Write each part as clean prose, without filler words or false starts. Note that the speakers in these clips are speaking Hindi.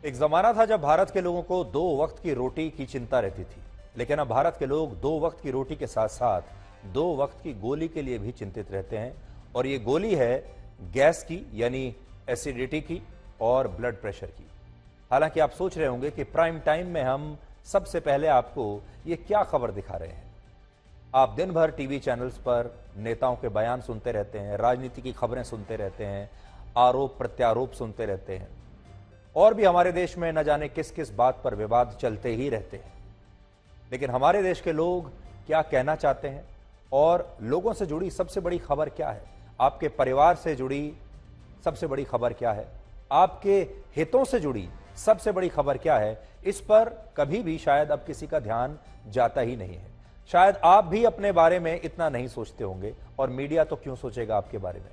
एक जमाना था जब भारत के लोगों को 2 वक्त की रोटी की चिंता रहती थी, लेकिन अब भारत के लोग 2 वक्त की रोटी के साथ साथ 2 वक्त की गोली के लिए भी चिंतित रहते हैं। और ये गोली है गैस की, यानी एसिडिटी की और ब्लड प्रेशर की। हालांकि आप सोच रहे होंगे कि प्राइम टाइम में हम सबसे पहले आपको ये क्या खबर दिखा रहे हैं। आप दिन भर टीवी चैनल्स पर नेताओं के बयान सुनते रहते हैं, राजनीति की खबरें सुनते रहते हैं, आरोप प्रत्यारोप सुनते रहते हैं, और भी हमारे देश में न जाने किस किस बात पर विवाद चलते ही रहते हैं। लेकिन हमारे देश के लोग क्या कहना चाहते हैं और लोगों से जुड़ी सबसे बड़ी खबर क्या है, आपके परिवार से जुड़ी सबसे बड़ी खबर क्या है, आपके हितों से जुड़ी सबसे बड़ी खबर क्या है, इस पर कभी भी शायद अब किसी का ध्यान जाता ही नहीं है। शायद आप भी अपने बारे में इतना नहीं सोचते होंगे, और मीडिया तो क्यों सोचेगा आपके बारे में।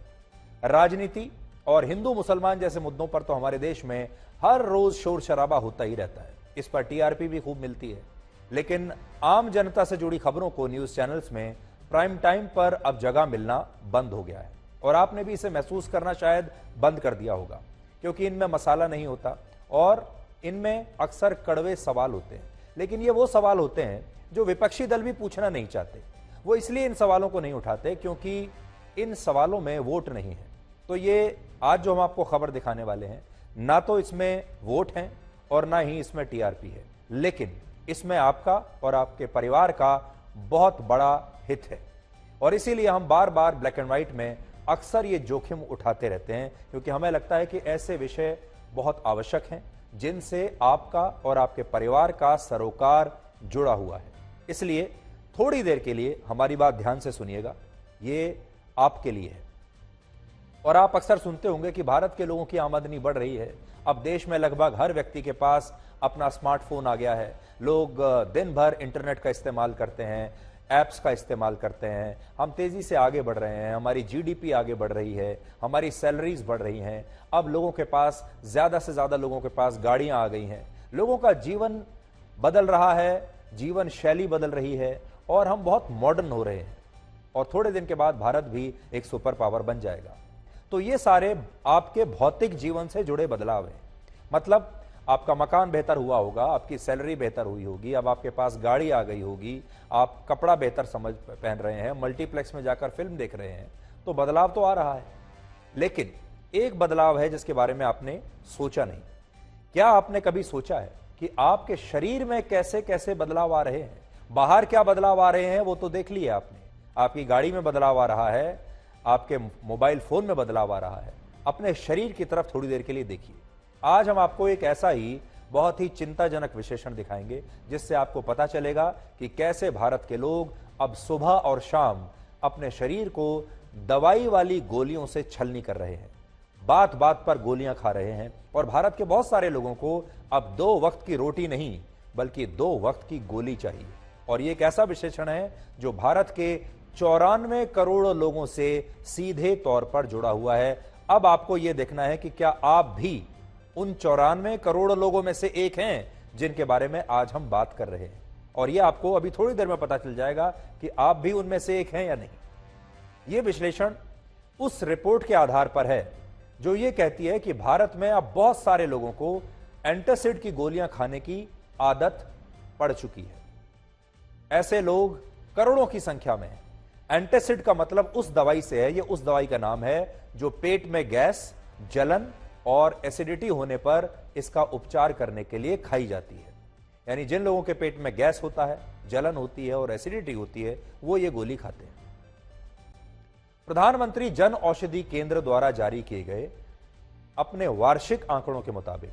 राजनीति और हिंदू मुसलमान जैसे मुद्दों पर तो हमारे देश में हर रोज शोर शराबा होता ही रहता है, इस पर टीआरपी भी खूब मिलती है। लेकिन आम जनता से जुड़ी खबरों को न्यूज चैनल्स में प्राइम टाइम पर अब जगह मिलना बंद हो गया है, और आपने भी इसे महसूस करना शायद बंद कर दिया होगा, क्योंकि इनमें मसाला नहीं होता और इनमें अक्सर कड़वे सवाल होते हैं। लेकिन ये वो सवाल होते हैं जो विपक्षी दल भी पूछना नहीं चाहते। वो इसलिए इन सवालों को नहीं उठाते क्योंकि इन सवालों में वोट नहीं है। तो ये आज जो हम आपको खबर दिखाने वाले हैं, ना तो इसमें वोट हैं और ना ही इसमें टीआरपी है, लेकिन इसमें आपका और आपके परिवार का बहुत बड़ा हित है। और इसीलिए हम बार बार ब्लैक एंड व्हाइट में अक्सर ये जोखिम उठाते रहते हैं, क्योंकि हमें लगता है कि ऐसे विषय बहुत आवश्यक हैं जिनसे आपका और आपके परिवार का सरोकार जुड़ा हुआ है। इसलिए थोड़ी देर के लिए हमारी बात ध्यान से सुनिएगा, ये आपके लिए है। और आप अक्सर सुनते होंगे कि भारत के लोगों की आमदनी बढ़ रही है। अब देश में लगभग हर व्यक्ति के पास अपना स्मार्टफोन आ गया है। लोग दिन भर इंटरनेट का इस्तेमाल करते हैं, ऐप्स का इस्तेमाल करते हैं। हम तेजी से आगे बढ़ रहे हैं, हमारी जीडीपी आगे बढ़ रही है, हमारी सैलरीज बढ़ रही हैं। अब लोगों के पास, ज्यादा से ज्यादा लोगों के पास गाड़ियां आ गई हैं। लोगों का जीवन बदल रहा है, जीवन शैली बदल रही है, और हम बहुत मॉडर्न हो रहे हैं। और थोड़े दिन के बाद भारत भी एक सुपर पावर बन जाएगा। तो ये सारे आपके भौतिक जीवन से जुड़े बदलाव हैं। मतलब आपका मकान बेहतर हुआ होगा, आपकी सैलरी बेहतर हुई होगी, अब आपके पास गाड़ी आ गई होगी, आप कपड़ा बेहतर समझ पहन रहे हैं, मल्टीप्लेक्स में जाकर फिल्म देख रहे हैं। तो बदलाव तो आ रहा है, लेकिन एक बदलाव है जिसके बारे में आपने सोचा नहीं। क्या आपने कभी सोचा है कि आपके शरीर में कैसे कैसे बदलाव आ रहे हैं? बाहर क्या बदलाव आ रहे हैं वो तो देख लिया आपने, आपकी गाड़ी में बदलाव आ रहा है, आपके मोबाइल फोन में बदलाव आ रहा है। अपने शरीर की तरफ थोड़ी देर के लिए देखिए। आज हम आपको एक ऐसा ही बहुत ही चिंताजनक विश्लेषण दिखाएंगे जिससे आपको पता चलेगा कि कैसे भारत के लोग अब सुबह और शाम अपने शरीर को दवाई वाली गोलियों से छलनी कर रहे हैं, बात बात पर गोलियां खा रहे हैं। और भारत के बहुत सारे लोगों को अब 2 वक्त की रोटी नहीं बल्कि 2 वक्त की गोली चाहिए। और ये एक ऐसा विश्लेषण है जो भारत के 94 करोड़ लोगों से सीधे तौर पर जुड़ा हुआ है। अब आपको यह देखना है कि क्या आप भी उन 94 करोड़ लोगों में से एक हैं जिनके बारे में आज हम बात कर रहे हैं। और यह आपको अभी थोड़ी देर में पता चल जाएगा कि आप भी उनमें से एक हैं या नहीं। यह विश्लेषण उस रिपोर्ट के आधार पर है जो यह कहती है कि भारत में अब बहुत सारे लोगों को एंटासिड की गोलियां खाने की आदत पड़ चुकी है। ऐसे लोग करोड़ों की संख्या में हैं। एंटासिड का मतलब उस दवाई से है, यह उस दवाई का नाम है जो पेट में गैस, जलन और एसिडिटी होने पर इसका उपचार करने के लिए खाई जाती है। यानी जिन लोगों के पेट में गैस होता है, जलन होती है और एसिडिटी होती है, वो ये गोली खाते हैं। प्रधानमंत्री जन औषधि केंद्र द्वारा जारी किए गए अपने वार्षिक आंकड़ों के मुताबिक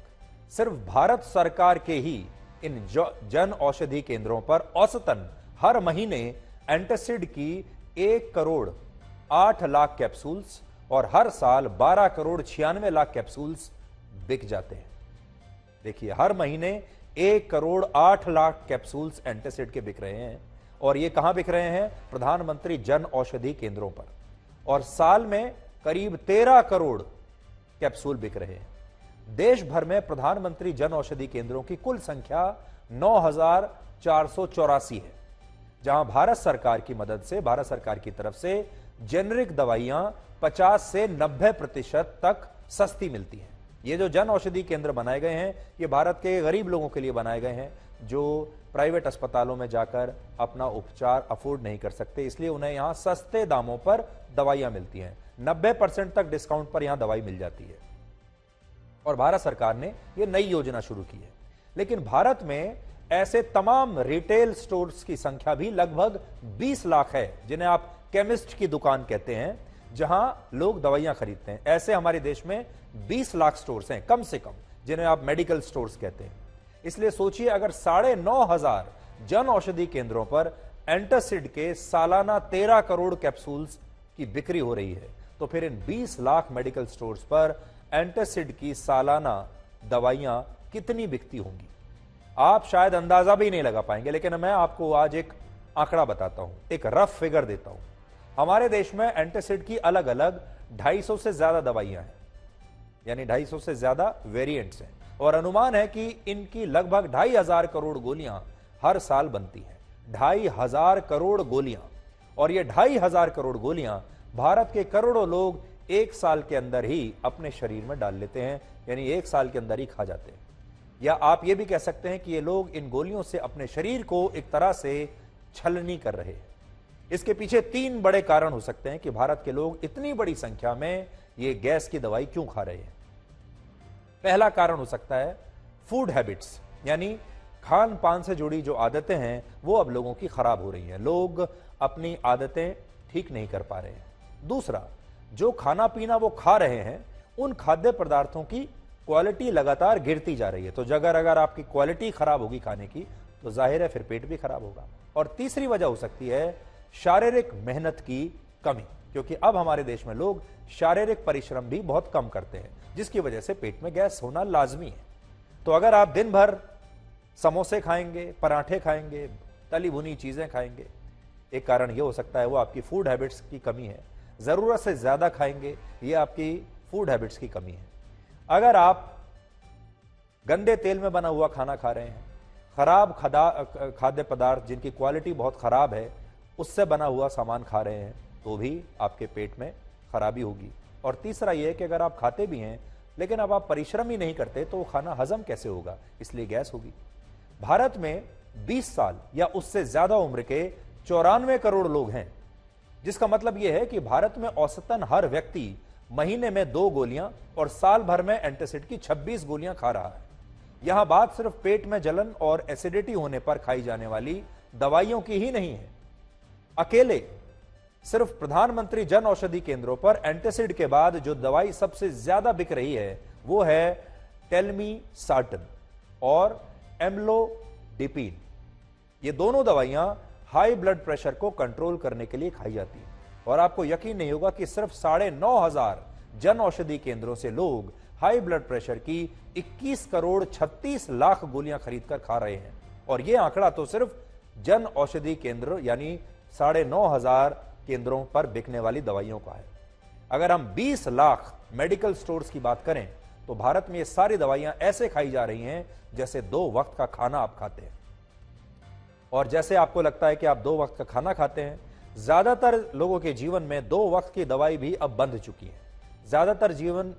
सिर्फ भारत सरकार के ही इन जन औषधि केंद्रों पर औसतन हर महीने एंटासिड की 1 करोड़ 8 लाख कैप्सूल्स और हर साल 12 करोड़ 96 लाख कैप्सूल्स बिक जाते हैं। देखिए, हर महीने 1 करोड़ 8 लाख कैप्सूल्स एंटासिड के बिक रहे हैं। और ये कहां बिक रहे हैं? प्रधानमंत्री जन औषधि केंद्रों पर। और साल में करीब 13 करोड़ कैप्सूल बिक रहे हैं। देश भर में प्रधानमंत्री जन औषधि केंद्रों की कुल संख्या 9,484 है, जहां भारत सरकार की मदद से, भारत सरकार की तरफ से जेनरिक दवाइयां 50 से 90% तक सस्ती मिलती हैं। ये जो जन औषधि केंद्र बनाए गए हैं, ये भारत के गरीब लोगों के लिए बनाए गए हैं जो प्राइवेट अस्पतालों में जाकर अपना उपचार अफोर्ड नहीं कर सकते, इसलिए उन्हें यहां सस्ते दामों पर दवाइयां मिलती हैं। 90% तक डिस्काउंट पर यहां दवाई मिल जाती है और भारत सरकार ने यह नई योजना शुरू की है। लेकिन भारत में ऐसे तमाम रिटेल स्टोर्स की संख्या भी लगभग 20 लाख है, जिन्हें आप केमिस्ट की दुकान कहते हैं, जहां लोग दवाइयां खरीदते हैं। ऐसे हमारे देश में 20 लाख स्टोर्स हैं कम से कम, जिन्हें आप मेडिकल स्टोर्स कहते हैं। इसलिए सोचिए, अगर 9,500 जन औषधि केंद्रों पर एंटासिड के सालाना 13 करोड़ कैप्सूल्स की बिक्री हो रही है, तो फिर इन 20 लाख मेडिकल स्टोर्स पर एंटासिड की सालाना दवाइयां कितनी बिकती होंगी, आप शायद अंदाजा भी नहीं लगा पाएंगे। लेकिन मैं आपको आज एक आंकड़ा बताता हूं, एक रफ फिगर देता हूं। हमारे देश में एंटासिड की अलग अलग 250 से ज्यादा दवाइयां हैं, यानी 250 से ज्यादा वेरिएंट्स हैं, और अनुमान है कि इनकी लगभग 2,500 करोड़ गोलियां हर साल बनती हैं। 2,500 करोड़ गोलियां, और ये 2,500 करोड़ गोलियां भारत के करोड़ों लोग एक साल के अंदर ही अपने शरीर में डाल लेते हैं, यानी एक साल के अंदर ही खा जाते हैं। या आप ये भी कह सकते हैं कि ये लोग इन गोलियों से अपने शरीर को एक तरह से छलनी कर रहे हैं। इसके पीछे 3 बड़े कारण हो सकते हैं कि भारत के लोग इतनी बड़ी संख्या में ये गैस की दवाई क्यों खा रहे हैं। पहला कारण हो सकता है फूड हैबिट्स, यानी खान पान से जुड़ी जो आदतें हैं वो अब लोगों की खराब हो रही हैं, लोग अपनी आदतें ठीक नहीं कर पा रहे हैं। दूसरा, जो खाना पीना वो खा रहे हैं, उन खाद्य पदार्थों की क्वालिटी लगातार गिरती जा रही है, तो अगर आपकी क्वालिटी खराब होगी खाने की, तो जाहिर है फिर पेट भी खराब होगा। और तीसरी वजह हो सकती है शारीरिक मेहनत की कमी, क्योंकि अब हमारे देश में लोग शारीरिक परिश्रम भी बहुत कम करते हैं, जिसकी वजह से पेट में गैस होना लाजमी है। तो अगर आप दिन भर समोसे खाएंगे, पराठे खाएंगे, तली भुनी चीजें खाएंगे, एक कारण यह हो सकता है वो आपकी फूड हैबिट्स की कमी है। जरूरत से ज्यादा खाएंगे, ये आपकी फूड हैबिट्स की कमी है। अगर आप गंदे तेल में बना हुआ खाना खा रहे हैं, खराब खाद्य पदार्थ जिनकी क्वालिटी बहुत खराब है उससे बना हुआ सामान खा रहे हैं, तो भी आपके पेट में खराबी होगी। और तीसरा यह कि अगर आप खाते भी हैं लेकिन अब आप परिश्रम ही नहीं करते, तो वो खाना हजम कैसे होगा, इसलिए गैस होगी। भारत में 20 साल या उससे ज्यादा उम्र के 94 करोड़ लोग हैं, जिसका मतलब यह है कि भारत में औसतन हर व्यक्ति महीने में 2 गोलियां और साल भर में एंटासिड की 26 गोलियां खा रहा है। यहां बात सिर्फ पेट में जलन और एसिडिटी होने पर खाई जाने वाली दवाइयों की ही नहीं है। अकेले सिर्फ प्रधानमंत्री जन औषधि केंद्रों पर एंटासिड के बाद जो दवाई सबसे ज्यादा बिक रही है वो है टेलमीसार्टन और एम्लोडिपिन। ये दोनों दवाइयां हाई ब्लड प्रेशर को कंट्रोल करने के लिए खाई जाती है। और आपको यकीन नहीं होगा कि सिर्फ 9,500 जन औषधि केंद्रों से लोग हाई ब्लड प्रेशर की 21 करोड़ 36 लाख गोलियां खरीदकर खा रहे हैं। और यह आंकड़ा तो सिर्फ जन औषधि केंद्र यानी 9,500 केंद्रों पर बिकने वाली दवाइयों का है। अगर हम 20 लाख मेडिकल स्टोर्स की बात करें, तो भारत में ये सारी दवाइयां ऐसे खाई जा रही हैं जैसे 2 वक्त का खाना आप खाते हैं। और जैसे आपको लगता है कि आप 2 वक्त का खाना खाते हैं, ज्यादातर लोगों के जीवन में 2 वक्त की दवाई भी अब बंद चुकी है। ज्यादातर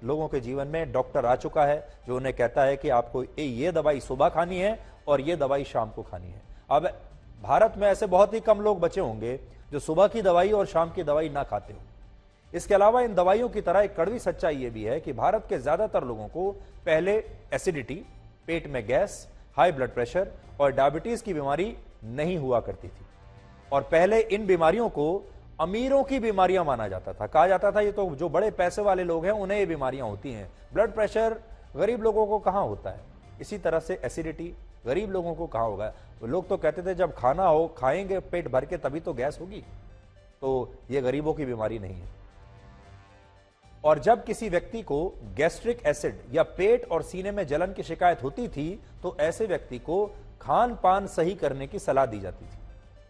लोगों के जीवन में डॉक्टर आ चुका है जो उन्हें कहता है कि आपको ये दवाई सुबह खानी है और ये दवाई शाम को खानी है। अब भारत में ऐसे बहुत ही कम लोग बचे होंगे जो सुबह की दवाई और शाम की दवाई ना खाते हो। इसके अलावा इन दवाइयों की तरह एक कड़वी सच्चाई यह भी है कि भारत के ज्यादातर लोगों को पहले एसिडिटी, पेट में गैस, हाई ब्लड प्रेशर और डायबिटीज की बीमारी नहीं हुआ करती थी। और पहले इन बीमारियों को अमीरों की बीमारियां माना जाता था, कहा जाता था ये तो जो बड़े पैसे वाले लोग हैं उन्हें ये बीमारियां होती हैं। ब्लड प्रेशर गरीब लोगों को कहां होता है, इसी तरह से एसिडिटी गरीब लोगों को कहां होगा। लोग तो कहते थे जब खाना हो खाएंगे पेट भर के तभी तो गैस होगी, तो ये गरीबों की बीमारी नहीं है। और जब किसी व्यक्ति को गैस्ट्रिक एसिड या पेट और सीने में जलन की शिकायत होती थी, तो ऐसे व्यक्ति को खान पान सही करने की सलाह दी जाती थी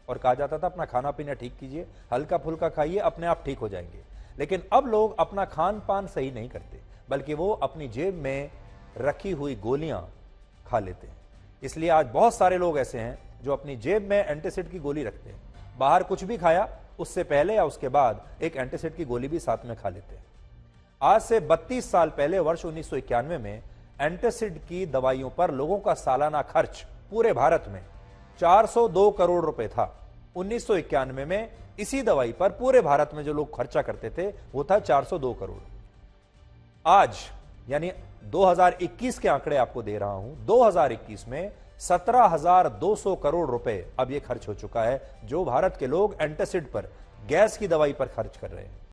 और कहा जाता था अपना खाना पीना ठीक कीजिए, हल्का फुल्का खाइए, अपने आप ठीक हो जाएंगे। लेकिन अब लोग अपना खान पान सही नहीं करते, बल्कि वो अपनी जेब में रखी हुई गोलियां खा लेते हैं। इसलिए आज बहुत सारे लोग ऐसे हैं जो अपनी जेब में एंटासिड की गोली रखते हैं। बाहर कुछ भी खाया, उससे पहले या उसके बाद एक एंटासिड की गोली भी साथ में खा लेते हैं। आज से 32 साल पहले वर्ष 1991 में एंटासिड की दवाइयों पर लोगों का सालाना खर्च पूरे भारत में 402 करोड़ रुपए था। 1991 में इसी दवाई पर पूरे भारत में जो लोग खर्चा करते थे वो था 402 करोड़। आज यानी 2021 के आंकड़े आपको दे रहा हूं, 2021 में 17,200 करोड़ रुपए अब यह खर्च हो चुका है जो भारत के लोग एंटासिड पर, गैस की दवाई पर खर्च कर रहे हैं।